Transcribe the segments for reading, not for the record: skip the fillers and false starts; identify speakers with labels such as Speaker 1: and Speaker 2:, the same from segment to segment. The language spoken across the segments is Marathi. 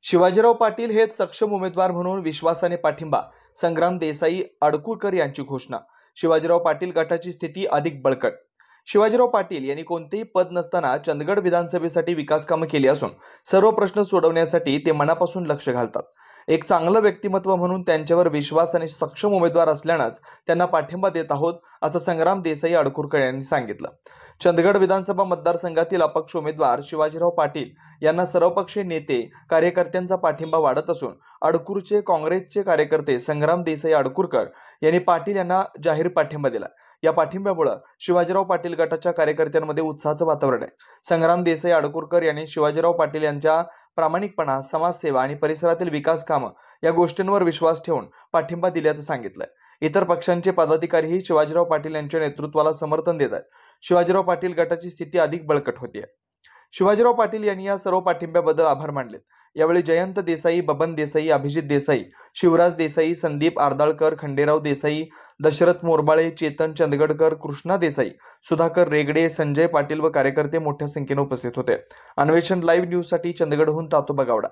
Speaker 1: शिवाजीराव पाटील हेच सक्षम उमेदवार म्हणून विश्वासाने पाठिंबा, संग्राम देसाई अडकुरकर यांची घोषणा। शिवाजीराव पाटील गटाची स्थिती अधिक बळकट। शिवाजीराव पाटील यांनी कोणतेही पद नसताना चंदगड विधानसभेसाठी विकास कामे केली असून सर्व प्रश्न सोडवण्यासाठी ते मनापासून लक्ष घालतात। एक चांगलं व्यक्तिमत्व म्हणून त्यांच्यावर विश्वास आणि सक्षम उमेदवार असल्यानेच त्यांना पाठिंबा देत आहोत, असं संग्राम देसाई अडकुरकर यांनी सांगितलं। चंदगड विधानसभा मतदारसंघातील अपक्ष उमेदवार शिवाजीराव पाटील यांना सर्वपक्षीय नेते कार्यकर्त्यांचा पाठिंबा वाढत असून अडकुरचे काँग्रेसचे कार्यकर्ते संग्राम देसाई अडकुरकर यांनी पाटील यांना जाहीर पाठिंबा दिला। या पाठिंब्यामुळे शिवाजीराव पाटील गटाच्या कार्यकर्त्यांमध्ये उत्साहाचं वातावरण आहे। संग्राम देसाई अडकुरकर यांनी शिवाजीराव पाटील यांच्या प्रामाणिकपणा, समाजसेवा आणि परिसरातील विकास कामं या गोष्टींवर विश्वास ठेवून पाठिंबा दिल्याचं सांगितलंय। इतर पक्षांचे पदाधिकारीही शिवाजीराव पाटील यांच्या नेतृत्वाला समर्थन देत आहेत। शिवाजीराव पाटील गटाची स्थिती अधिक बळकट होती आहे। शिवाजीराव पाटील यांनी या सर्व पाठिंब्याबद्दल आभार मानले। यावेळी जयंत देसाई, बबन देसाई, अभिजित देसाई, शिवराज देसाई, संदीप आर्दाळकर, खंडेराव देसाई, दशरथ मोरबाळे, चेतन चंदगडकर, कृष्णा देसाई, सुधाकर रेगडे, संजय पाटील व कार्यकर्ते मोठ्या संख्येने उपस्थित होते। अन्वेषण लाईव्ह न्यूज साठी चंदगडहून तातोबा गावडा।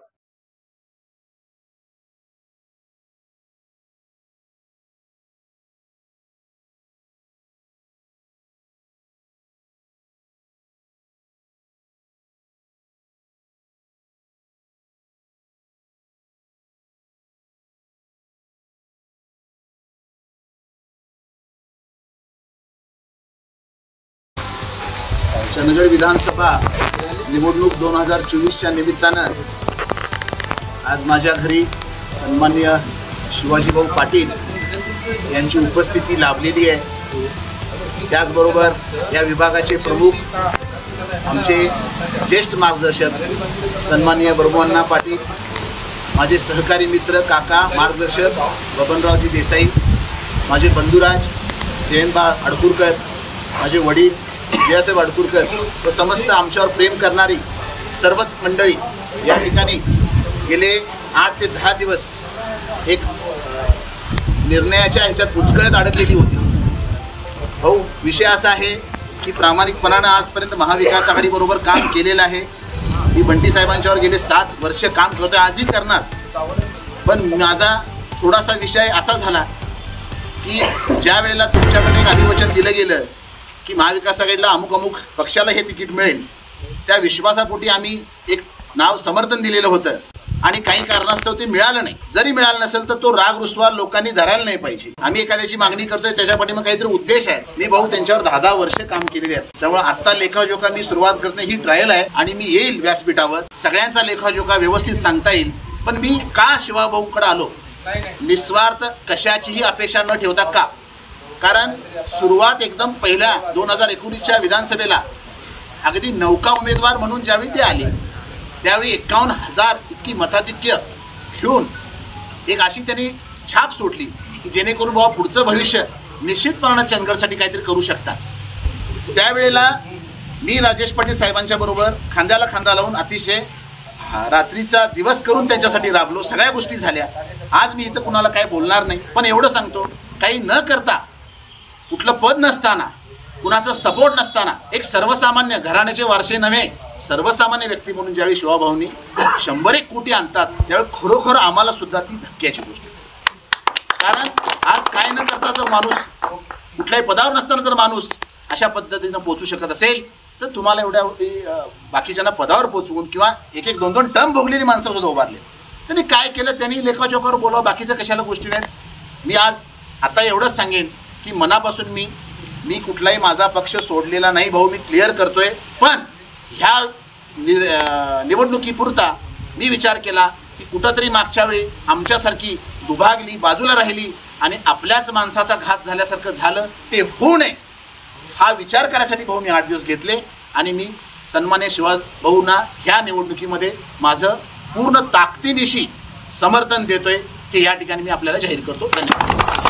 Speaker 2: चंदगड विधानसभा निवडणूक 2024च्या निमित्तानं आज माझ्या घरी सन्माननीय शिवाजीभाऊ पाटील यांची उपस्थिती लाभलेली आहे। त्याचबरोबर या विभागाचे प्रमुख आमचे ज्येष्ठ मार्गदर्शक सन्माननीय ब्रह्मण्णा पाटील, माझे सहकारी मित्र काका मार्गदर्शक बबनरावजी देसाई, माझे बंधुराज जयंतबा अडकुरकर, माझे वडील जयसाहेब अडकुरकर व समस्त आमच्यावर प्रेम करणारी सर्वच मंडळी या ठिकाणी गेले 8 ते 10 दिवस एक निर्णयाच्या ह्याच्यात उचकळत अडकलेली होती। भाऊ, विषय असा आहे की प्रामाणिकपणानं आजपर्यंत महाविकास आघाडीबरोबर काम केलेलं आहे। मी बंटी साहेबांच्यावर गेले 7 वर्ष काम करतोय, आजही करणार। पण माझा थोडासा विषय असा झाला की ज्या वेळेला तुमच्याकडे एक अधिवचन दिलं गेलं की महाविकास आघाडीला अमुक पक्षाला हे तिकीट मिळेल, त्या विश्वासापोटी आम्ही एक नाव समर्थन दिलेलं होतं आणि काही कारणास्तव ते मिळालं नाही। जरी मिळालं नसेल तर तो राग रुसवा लोकांनी धरायला नाही पाहिजे। आम्ही एखाद्याची मागणी करतोय त्याच्या पाठीमागे काहीतरी उद्देश आहे। मी भाऊ त्यांच्यावर 10 वर्ष काम केलेले आहे, त्यामुळे आत्ता लेखाजोखा मी सुरुवात करणे ही ट्रायल आहे आणि मी येईल व्यासपीठावर, सगळ्यांचा लेखाजोखा व्यवस्थित सांगता येईल। पण मी का शिवाभाऊकडे आलो, निस्वार्थ कशाचीही अपेक्षा न ठेवता का, कारण सुरुवात एकदम पहिल्या 2019च्या विधानसभेला अगदी नौका उमेदवार म्हणून ज्यावेळी ते आले त्यावेळी 51,000 इतकी मताधिक्य घेऊन एक अशी त्यांनी छाप सोडली की जेणेकरून बाबा पुढचं भविष्य निश्चितपणाने चंदगडसाठी काहीतरी करू शकतात। त्यावेळेला मी राजेश पाटील साहेबांच्या बरोबर खांद्याला खांदा लावून अतिशय रात्रीचा दिवस करून त्यांच्यासाठी राबलो, सगळ्या गोष्टी झाल्या। आज मी इथं कुणाला काय बोलणार नाही, पण एवढं सांगतो, काही न करता, कुठलं पद नसताना, कुणाचा सपोर्ट नसताना, एक सर्वसामान्य घराण्याचे वारसे नव्हे सर्वसामान्य व्यक्ती म्हणून ज्यावेळी शिवाभाऊंनी 100 कोटी आणतात त्यावेळी खरोखर आम्हाला सुद्धा ती धक्क्याची गोष्ट आहे। कारण आज काय न करता जर माणूस, कुठल्याही पदावर नसताना जर माणूस अशा पद्धतीनं पोचू शकत असेल तर तुम्हाला एवढ्या बाकीच्यांना पदावर पोचवून किंवा 1-1, 2-2 टर्म भोगलेली माणसं सुद्धा उभारले, त्यांनी काय केलं, त्यांनी लेखाजोखावर बोलावा, बाकीचं कशाला गोष्टी नाहीत। मी आज आता एवढंच सांगेन की मनापासून मी कुठलाही माझा पक्ष सोडलेला नाही भाऊ, मी क्लिअर करतोय। पण ह्या निवडणुकीपुरता मी विचार केला की कुठंतरी मागच्या वेळी आमच्यासारखी दुभागली, बाजूला राहिली आणि आपल्याच माणसाचा घात झाल्यासारखं झालं, ते होऊ नये हा विचार करायसाठी भाऊ मी 8 दिवस घेतले आणि मी सन्मान्य शिवाभाऊंना ह्या निवडणुकीमध्ये माझं पूर्ण ताकदीनिशी समर्थन देतोय, हे या ठिकाणी मी आपल्याला जाहीर करतो। धन्यवाद।